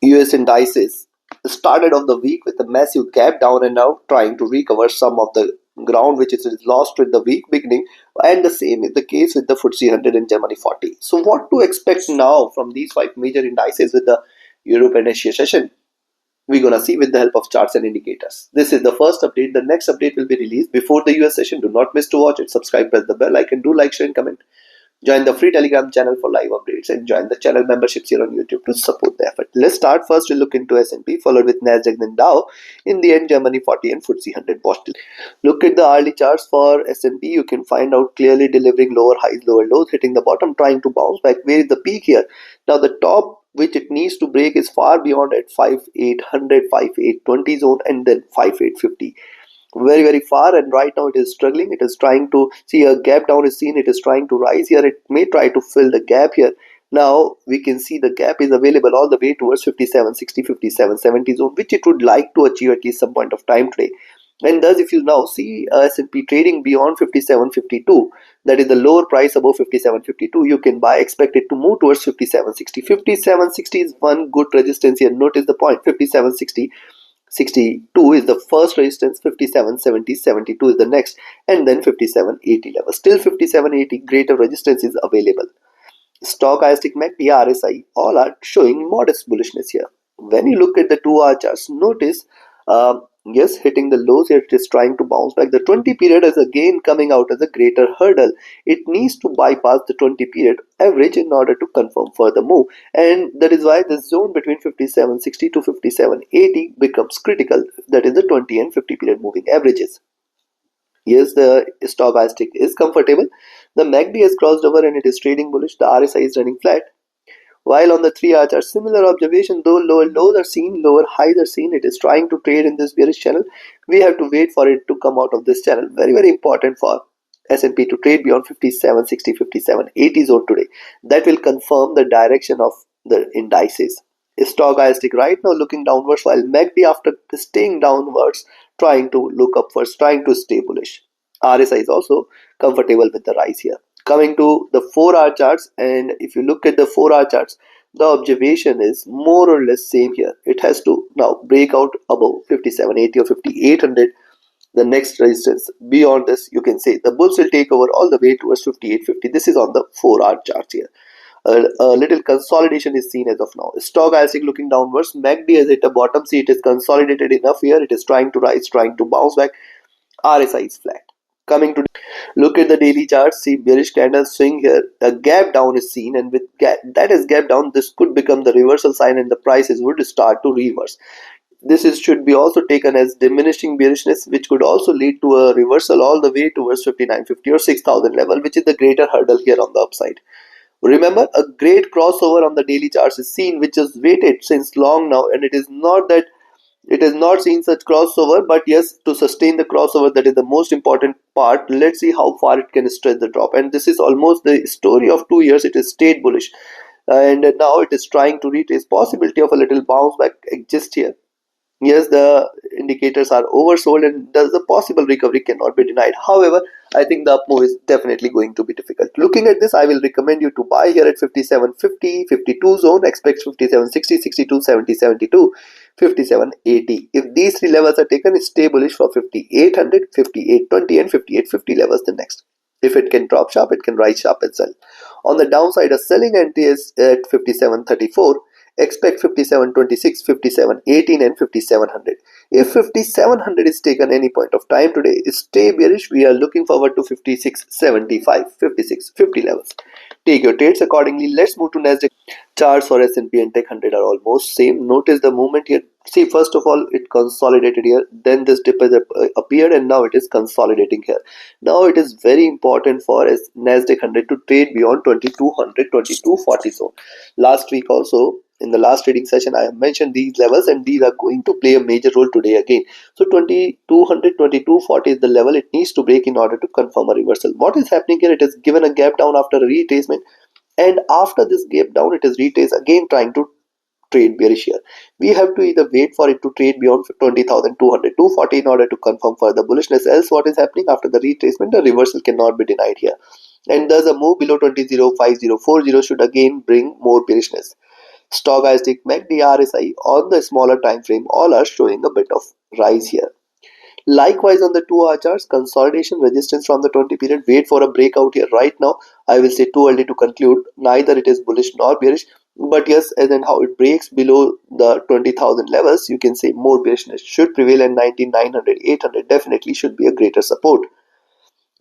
US indices started off the week with a massive gap down and now trying to recover some of the ground which is lost with the week beginning, and the same is the case with the FTSE 100 and Germany 40. So what to expect now from these five major indices with the Europe and Asia session? We're gonna see with the help of charts and indicators. This is the first update. The next update will be released before the US session. Do not miss to watch it. Subscribe, press the bell icon, do like, share and comment. Join the free Telegram channel for live updates and join the channel memberships here on YouTube to support the effort. Let's start first. We'll look into S&P, followed with Nasdaq, then Dow. In the end, Germany 40 and FTSE 100 watch. Look at the hourly charts for S&P. You can find out clearly delivering lower highs, lower lows, hitting the bottom, trying to bounce back. Where is the peak here? Now the top which it needs to break is far beyond at 5800, 5820 zone and then 5850. Very far, and right now it is struggling. It is trying to see a gap down is seen. It is trying to rise here. It may try to fill the gap here. Now we can see the gap is available all the way towards 5760, 5770 zone, which it would like to achieve at least some point of time today. And thus if you now see S&P trading beyond 5752, that is the lower price above 5752, you can buy. Expect it to move towards 5760. 5760 is one good resistance here. Notice the point. 5760 62 is the first resistance, 5770, 72 is the next, and then 5780 level. Still 5780 greater resistance is available. Stochastic, MACD, RSI all are showing modest bullishness here. When you look at the 2-hour charts, notice yes, hitting the lows here, it is trying to bounce back. The 20 period is again coming out as a greater hurdle. It needs to bypass the 20 period average in order to confirm further move, and that is why the zone between 5760 to 5780 becomes critical. That is the 20 and 50 period moving averages. Yes, the stochastic is comfortable. The MACD has crossed over and it is trading bullish. The RSI is running flat. While on the 3-hour chart, similar observation, though lower lows are seen, lower highs are seen, it is trying to trade in this bearish channel. We have to wait for it to come out of this channel. Very important for S&P to trade beyond 5760, 5780 zone today. That will confirm the direction of the indices. Stochastic right now looking downwards, while MACD after staying downwards trying to look upwards, trying to stay bullish. RSI is also comfortable with the rise here. Coming to the 4-hour charts, and if you look at the 4-hour charts, the observation is more or less same here. It has to now break out above 5780 or 5800. The next resistance beyond this, you can say the bulls will take over all the way towards 5850. This is on the 4-hour charts here. A little consolidation is seen as of now. Stochastic looking downwards. MACD has hit a bottom. See, it is consolidated enough here. It is trying to rise, trying to bounce back. RSI is flat. Coming to look at the daily charts, see bearish candle swing here. A gap down is seen, and with that is gap down, this could become the reversal sign and the prices would start to reverse. This should be also taken as diminishing bearishness, which could also lead to a reversal all the way towards 5950 or 6000 level, which is the greater hurdle here on the upside. Remember, a great crossover on the daily charts is seen, which is waited since long now, and it is not that it has not seen such crossover, but yes, to sustain the crossover, that is the most important part. Let's see how far it can stretch the drop, and this is almost the story of 2 years. It is stayed bullish, and now it is trying to retrace. Possibility of a little bounce back exists here. Yes, the indicators are oversold and thus the possible recovery cannot be denied. However, I think the up move is definitely going to be difficult. Looking at this, I will recommend you to buy here at 5750, 52 zone. Expect 5760, 62, 70, 72, 5780. If these three levels are taken, stay bullish for 5800, 5820 and 5850 levels the next. If it can drop sharp, it can rise sharp as well. On the downside, a selling entry is at 5734. Expect 5726, 5718 and 5700. If 5700 is taken any point of time today, stay bearish. We are looking forward to 5675, 5650 levels. Take your trades accordingly. Let's move to Nasdaq. Charts for S&P and Tech 100 are almost same. Notice the movement here. See, first of all, it consolidated here. Then this dip has appeared and now it is consolidating here. Now it is very important for Nasdaq 100 to trade beyond 2200, 2240 zone. Last week also, in the last trading session, I have mentioned these levels and these are going to play a major role today again. So 2200, 2240 is the level it needs to break in order to confirm a reversal. What is happening here? It has given a gap down after a retracement, and after this gap down, it is retraced again trying to trade bearish here. We have to either wait for it to trade beyond 20,200, 240 in order to confirm further bullishness. Else what is happening after the retracement, the reversal cannot be denied here. And thus a move below 20,50, 40 should again bring more bearishness. Stochastic, MACD, RSI on the smaller time frame all are showing a bit of rise here. Likewise, on the 2-hour charts, consolidation resistance from the 20 period. Wait for a breakout here right now. I will say too early to conclude. Neither it is bullish nor bearish. But yes, as in how it breaks below the 20,000 levels, you can say more bearishness should prevail, and 19,900, 800 definitely should be a greater support.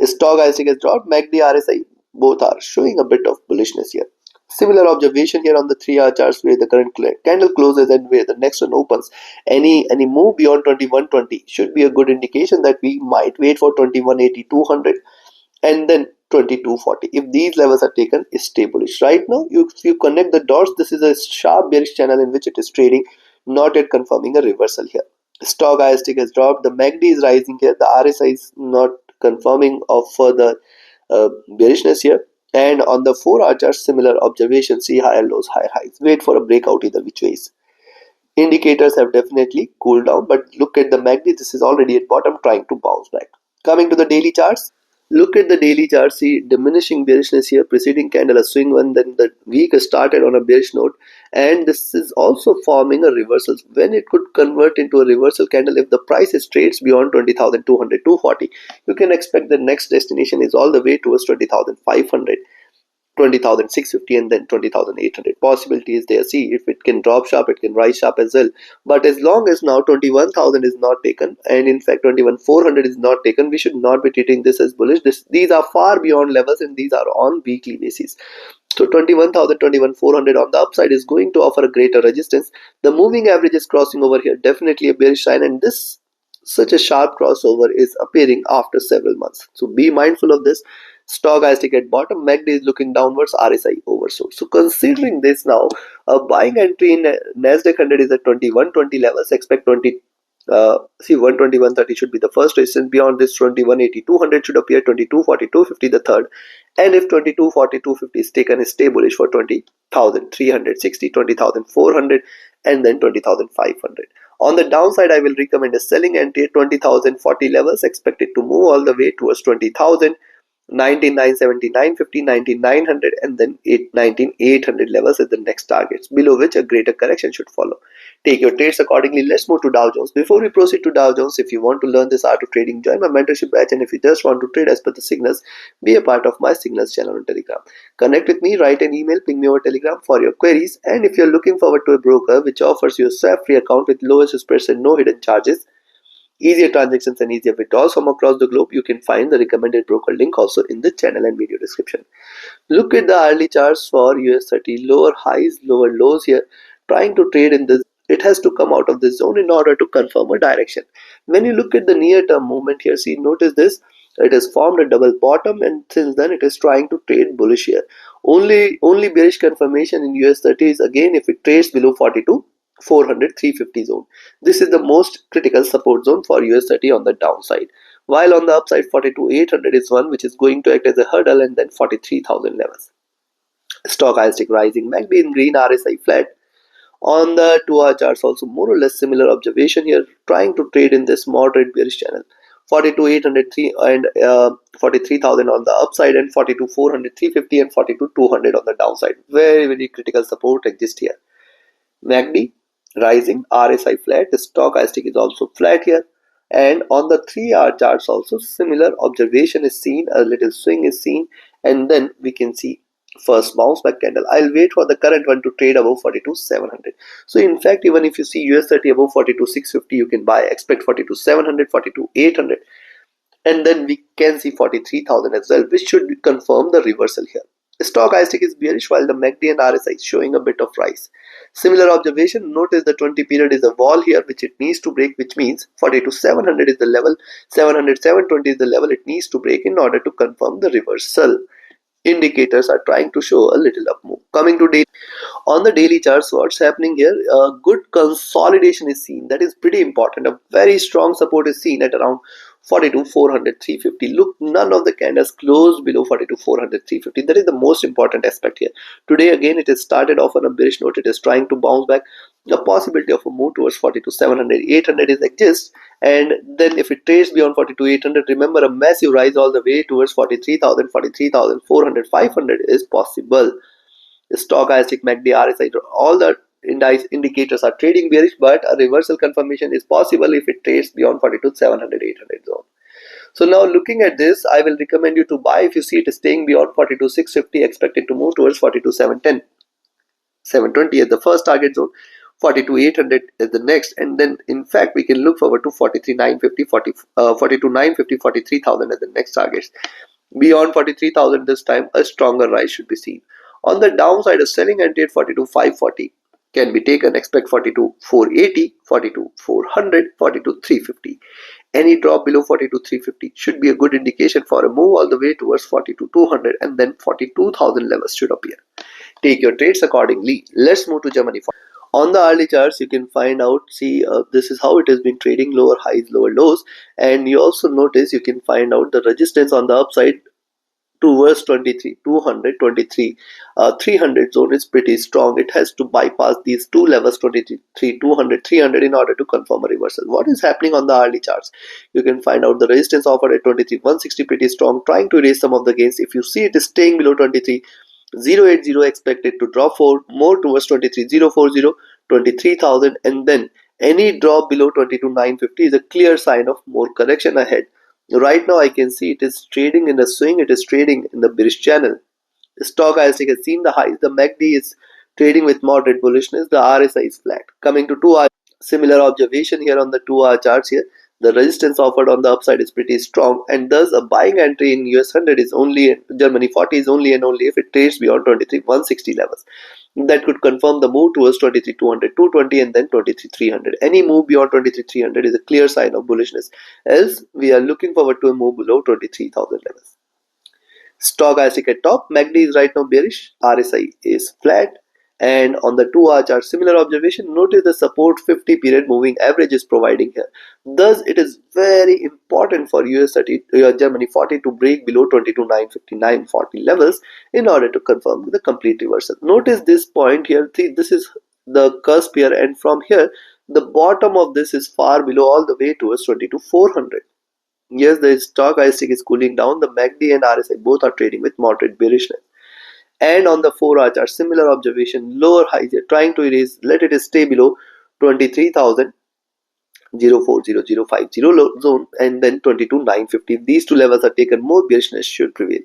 Stochastic has dropped. MACD, RSI both are showing a bit of bullishness here. Similar observation here on the 3-hour charts, where the current candle closes and where the next one opens. Any move beyond 2120 should be a good indication that we might wait for 2180, 200, and then 2240. If these levels are taken, is stay bullish. Right now, if you connect the dots, this is a sharp bearish channel in which it is trading, not yet confirming a reversal here. Stochastic has dropped. The MACD is rising here. The RSI is not confirming of further bearishness here. And on the 4-hour chart, similar observation. See higher lows, higher highs. Wait for a breakout either which ways. Indicators have definitely cooled down, but look at the MACD. This is already at bottom, trying to bounce back. Coming to the daily charts. Look at the daily chart, see diminishing bearishness here, preceding candle a swing one, then the week started on a bearish note, and this is also forming a reversal. When it could convert into a reversal candle, if the price is trades beyond 20,200, 240, you can expect the next destination is all the way towards 20,500. 20,650 and then 20,800. Possibility is there. See, if it can drop sharp, it can rise sharp as well. But as long as now 21,000 is not taken, and in fact 21,400 is not taken, we should not be treating this as bullish. These are far beyond levels, and these are on weekly basis. So 21,000, 21,400 on the upside is going to offer a greater resistance. The moving average is crossing over here, definitely a bearish sign, and this such a sharp crossover is appearing after several months. So be mindful of this. Stochastic at bottom, MACD is looking downwards, RSI oversold. So considering this now, a buying entry in Nasdaq 100 is at 2120 levels. Expect 120, 130 should be the first resistance. Beyond this, 2180, 200 should appear. 2240, 250 the third. And if 2240, 250 is taken, stay bullish for 20,360, 20,400, and then 20,500. On the downside, I will recommend a selling entry at 20,040 levels, expected to move all the way towards 20,000. 19,970, 950, 19,900, and then 19,800 levels as the next targets, below which a greater correction should follow. Take your trades accordingly. Let's move to Dow Jones. Before we proceed to Dow Jones, if you want to learn this art of trading, join my mentorship batch, and if you just want to trade as per the signals, be a part of my signals channel on Telegram. Connect with me, write an email, ping me over Telegram for your queries, and if you're looking forward to a broker which offers you a swap-free account with lowest spreads and no hidden charges, easier transactions and easier withdrawals from across the globe, you can find the recommended broker link also in the channel and video description. Look at the hourly charts for US30, lower highs, lower lows here, trying to trade in this. It has to come out of this zone in order to confirm a direction. When you look at the near term movement here, see, notice this. It has formed a double bottom, and since then it is trying to trade bullish here. Only bearish confirmation in US30 is again if it trades below 42. 400, 350 zone. This is the most critical support zone for US30 on the downside. While on the upside, 42,800 is one which is going to act as a hurdle, and then 43,000 levels. Stochastic rising, MACD in green, RSI flat. On the 2-hour charts, also more or less similar observation here, trying to trade in this moderate bearish channel. 42,803 and 43,000 on the upside, and 42,400, 350, and 42,200 on the downside. Very critical support exists here. MACD rising, RSI flat, stochastic is also flat here, and on the 3-hour charts also similar observation is seen, a little swing is seen, and then we can see first bounce back candle. I'll wait for the current one to trade above 42,700. So in fact, even if you see US30 above 42,650, you can buy. Expect 42,700, 42,800, and then we can see 43,000 as well, which should confirm the reversal here. Stochastic is bearish while the MACD and RSI is showing a bit of rise. Similar observation, notice the 20 period is a wall here which it needs to break, which means 42,700 is the level, 700, 720 is the level it needs to break in order to confirm the reversal. Indicators are trying to show a little up move. Coming to daily. On the daily charts, what's happening here? A good consolidation is seen. That is pretty important. A very strong support is seen at around 42,400, 350. Look, none of the candles closed below 42,400, 350. That is the most important aspect here. Today again, it has started off on a bearish note. It is trying to bounce back. The possibility of a move towards 42,700, 800 is exists, and then if it trades beyond 42,800, remember a massive rise all the way towards 43,000, 43,400, 500 is possible. Stochastic, MACD, RSI, all the indicators are trading bearish, but a reversal confirmation is possible if it trades beyond 42,700, 800 zone. So now looking at this, I will recommend you to buy if you see it staying beyond 42,650, expected to move towards 42,710, 720 as the first target zone, 42,800 as the next, and then in fact we can look forward to 43,950, 42,950, 43,000 as the next targets. Beyond 43,000 this time, a stronger rise should be seen. On the downside, a selling entry at 42,540 can be taken. Expect 42,480, 42,400, 42,350. Any drop below 42,350 should be a good indication for a move all the way towards 42,200, and then 42,000 levels should appear. Take your trades accordingly. Let's move to Germany. On the early charts, you can find out, see, this is how it has been trading: lower highs, lower lows, and you also notice you can find out the resistance on the upside towards 23, 200, 23, 300 zone is pretty strong. It has to bypass these two levels, 23, 200, 300, in order to confirm a reversal. What is happening on the early charts? You can find out the resistance offered at 23, 160 pretty strong, trying to erase some of the gains. If you see it is staying below 23, 080, expected to drop more towards 23,040, 23,000, and then any drop below 22,950 is a clear sign of more correction ahead. Right now I can see it is trading in a swing, it is trading in the bearish channel. The stochastic has seen the highs, the MACD is trading with moderate bullishness, the RSI is flat. Coming to 2 hour, similar observation here on the 2-hour charts here. The resistance offered on the upside is pretty strong, and thus a buying entry in US 100 is only, Germany40 is only and only if it trades beyond 23,160 levels. That could confirm the move towards 23,200, 220, and then 23,300. Any move beyond 23,300 is a clear sign of bullishness. Else, we are looking forward to a move below 23,000 levels. Stochastic at top, MACD is right now bearish, RSI is flat, and on the 2-hour chart, similar observation. Notice the support 50 period moving average is providing here. Thus, it is very important for Germany40 to break below 22,950, 940 levels in order to confirm the complete reversal. Notice this point here. See, this is the cusp here, and from here, the bottom of this is far below, all the way towards 22,400. Yes, the stochastic is cooling down. The MACD and RSI both are trading with moderate bearishness. And on the 4-hour chart, similar observation. Lower highs are trying to erase. Let it stay below 23,000, 040,050 zone, and then 22,950. These two levels are taken. More bearishness should prevail.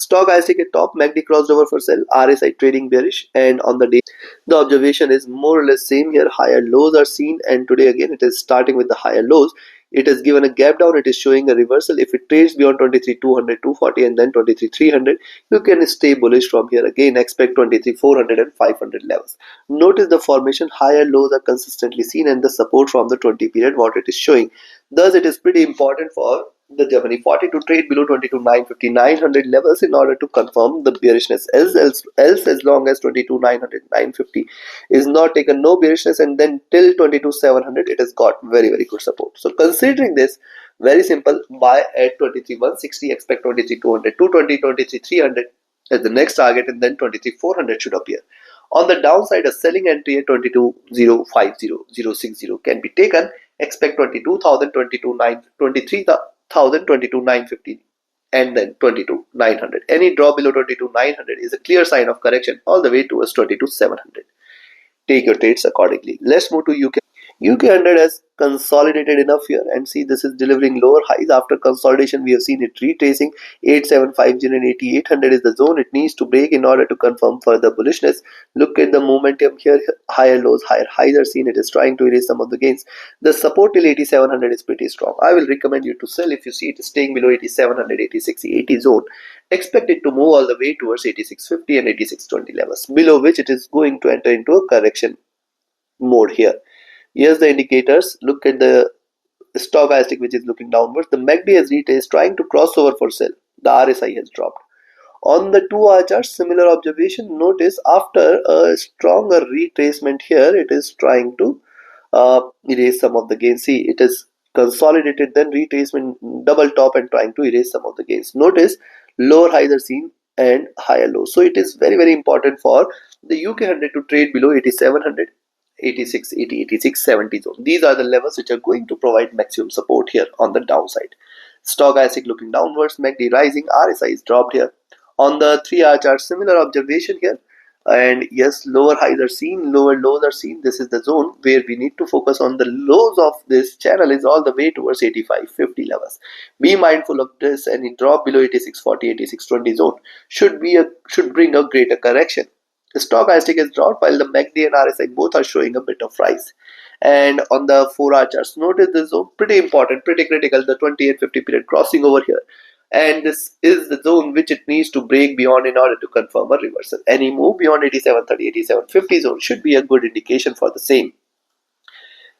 Stochastic at top, MACD crossed over for sell, RSI trading bearish, and on the day, the observation is more or less same here. Higher lows are seen, and today again it is starting with the higher lows. It has given a gap down, it is showing a reversal. If it trades beyond 23,200, 240, and then 23,300, you can stay bullish from here. Again, expect 23,400 and 500 levels. Notice the formation, higher lows are consistently seen, and the support from the 20 period, what it is showing. Thus, it is pretty important for the Germany40 to trade below 22,950, 900 levels in order to confirm the bearishness. Else as long as 22,900, 950 is not taken, no bearishness, and then till 22,700 it has got very, very good support. So considering this, very simple, buy at 23,160, expect 23,200, 220, 23,300 as the next target, and then 23,400 should appear. On the downside, a selling entry at 22,050, 060 can be taken. Expect 22,000, 23,000, 22,950, and then 22,900. Any drop below 22,900 is a clear sign of correction all the way towards 22,700. Take your trades accordingly. Let's move to UK. UK 100 has consolidated enough here, and see, this is delivering lower highs. After consolidation, we have seen it retracing 8750 and 8800 is the zone it needs to break in order to confirm further bullishness. Look at the momentum here, higher lows, higher highs are seen. It is trying to erase some of the gains. The support till 8700 is pretty strong. I will recommend you to sell if you see it staying below 8700, 8680 zone. Expect it to move all the way towards 8650 and 8620 levels, below which it is going to enter into a correction mode here. Here's the indicators. Look at the stochastic, which is looking downwards. The MACD has retraced, trying to cross over for sell. The RSI has dropped. On the 2-hour chart, similar observation. Notice after a stronger retracement here, it is trying to erase some of the gains. See, it is consolidated, then retracement, double top, and trying to erase some of the gains. Notice lower highs are seen and higher lows. So it is very, very important for the UK 100 to trade below 8700. 86, 80, 86, 70 zone. These are the levels which are going to provide maximum support here on the downside. Stochastic looking downwards, MACD rising, RSI is dropped here. On the 3-hour chart, similar observation here. And yes, lower highs are seen, lower lows are seen. This is the zone where we need to focus on. The lows of this channel is all the way towards 85.50 levels. Be mindful of this. Any drop below 86.40, 86.20 zone should bring a greater correction. The stochastic has dropped while the MACD and RSI both are showing a bit of rise. And on the 4-hour charts, notice this zone, pretty important, pretty critical, the 28.50 period crossing over here. And this is the zone which it needs to break beyond in order to confirm a reversal. Any move beyond 87.30, 87.50 zone should be a good indication for the same.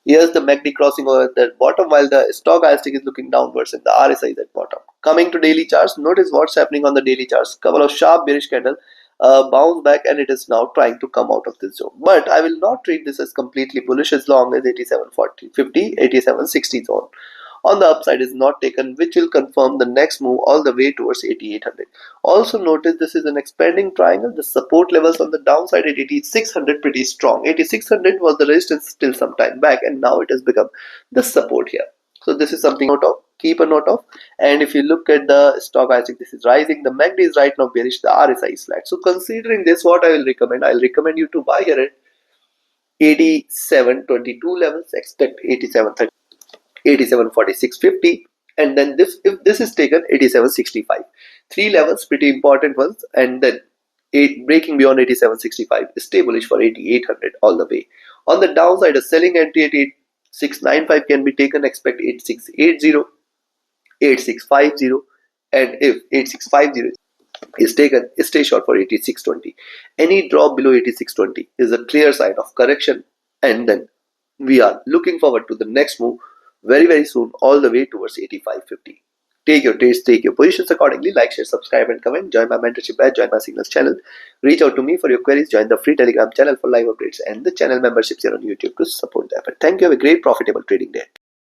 Here's the MACD crossing over at the bottom while the stochastic is looking downwards and the RSI is at bottom. Coming to daily charts, notice what's happening on the daily charts. Couple of sharp bearish candle, bounce back, and it is now trying to come out of this zone. But I will not treat this as completely bullish as long as 87.40, 50, 87.60 zone on the upside is not taken, which will confirm the next move all the way towards 8800. Also notice this is an expanding triangle. The support levels on the downside at 8600 pretty strong. 8600 was the resistance till some time back, and now it has become the support here. So this is something to keep a note of. And if you look at the stochastic, this is rising. The MACD is right now bearish. The RSI is flat. So considering this, what I will recommend, I'll recommend you to buy here at 87.22 levels. Expect 87.30. 87.46.50, and then if this is taken 87.65. Three levels, pretty important ones, and then breaking beyond 87.65 is stay bullish for 8800 all the way. On the downside, a selling entry at 8695 can be taken. Expect 8680, 8650, and if 8650 is taken, stay short for 8620. Any drop below 8620 is a clear sign of correction, and then we are looking forward to the next move very soon, all the way towards 85.50. Take your trades, take your positions accordingly. Like, share, subscribe, and comment. Join my mentorship batch, join my signals channel. Reach out to me for your queries. Join the free Telegram channel for live updates and the channel memberships here on YouTube to support the effort. Thank you. Have a great profitable trading day.